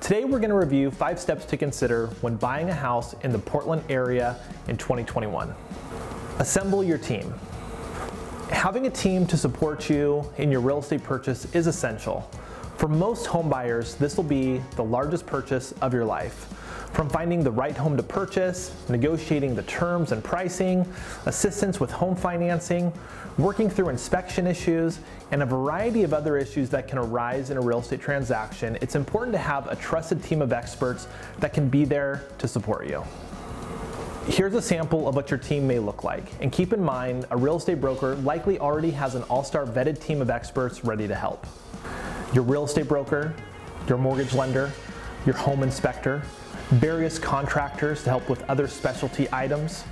Today we're going to review 5 steps to consider when buying a house in the Portland area in 2021. Assemble your team. Having a team to support you in your real estate purchase is essential. For most home buyers, this will be the largest purchase of your life. From finding the right home to purchase, negotiating the terms and pricing, assistance with home financing, working through inspection issues, and a variety of other issues that can arise in a real estate transaction, it's important to have a trusted team of experts that can be there to support you. Here's a sample of what your team may look like, and keep in mind a real estate broker likely already has an all-star vetted team of experts ready to help. Your real estate broker, your mortgage lender, your home inspector, various contractors to help with other specialty items,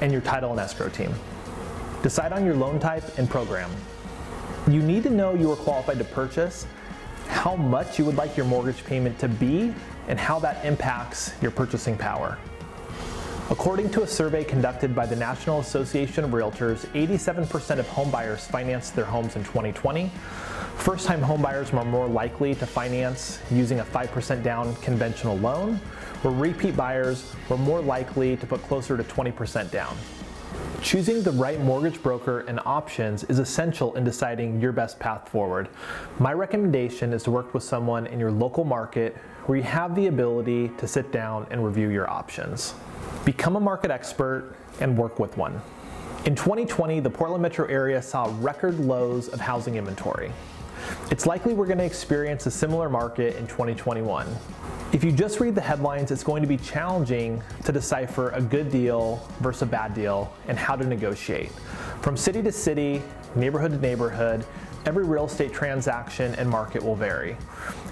and your title and escrow team. Decide on your loan type and program. You need to know you are qualified to purchase, how much you would like your mortgage payment to be, and how that impacts your purchasing power. According to a survey conducted by the National Association of Realtors, 87% of home buyers financed their homes in 2020. First-time home buyers were more likely to finance using a 5% down conventional loan, where repeat buyers were more likely to put closer to 20% down. Choosing the right mortgage broker and options is essential in deciding your best path forward. My recommendation is to work with someone in your local market where you have the ability to sit down and review your options. Become a market expert and work with one. In 2020, the Portland metro area saw record lows of housing inventory. It's likely we're going to experience a similar market in 2021. If you just read the headlines, it's going to be challenging to decipher a good deal versus a bad deal and how to negotiate. From city to city, neighborhood to neighborhood, every real estate transaction and market will vary.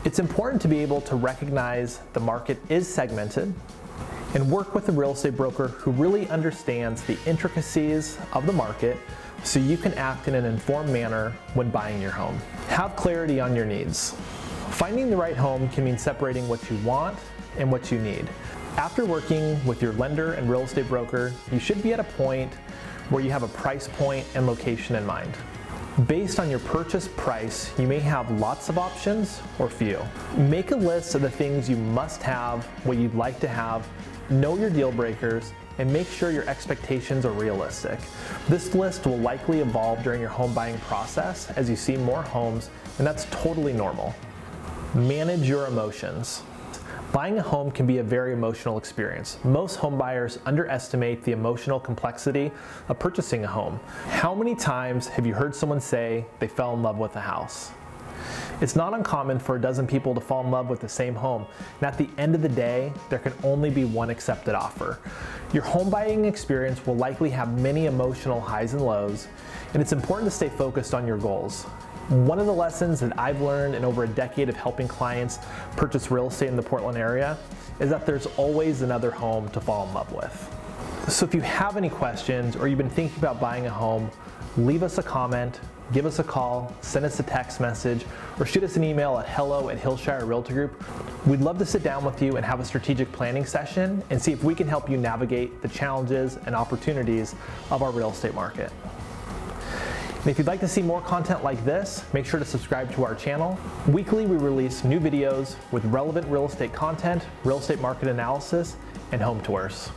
It's important to be able to recognize the market is segmented and work with a real estate broker who really understands the intricacies of the market so you can act in an informed manner when buying your home. Have clarity on your needs. Finding the right home can mean separating what you want and what you need. After working with your lender and real estate broker, you should be at a point where you have a price point and location in mind. Based on your purchase price, you may have lots of options or few. Make a list of the things you must have, what you'd like to have, know your deal breakers, and make sure your expectations are realistic. This list will likely evolve during your home buying process as you see more homes, and that's totally normal. Manage your emotions. Buying a home can be a very emotional experience. Most home buyers underestimate the emotional complexity of purchasing a home. How many times have you heard someone say they fell in love with a house? It's not uncommon for a dozen people to fall in love with the same home, and at the end of the day, there can only be one accepted offer. Your home buying experience will likely have many emotional highs and lows, and it's important to stay focused on your goals. One of the lessons that I've learned in over a decade of helping clients purchase real estate in the Portland area is that there's always another home to fall in love with. So if you have any questions or you've been thinking about buying a home, leave us a comment, give us a call, send us a text message, or shoot us an email at hello@Hillshire Realty Group. We'd love to sit down with you and have a strategic planning session and see if we can help you navigate the challenges and opportunities of our real estate market. And if you'd like to see more content like this, make sure to subscribe to our channel. Weekly, we release new videos with relevant real estate content, real estate market analysis, and home tours.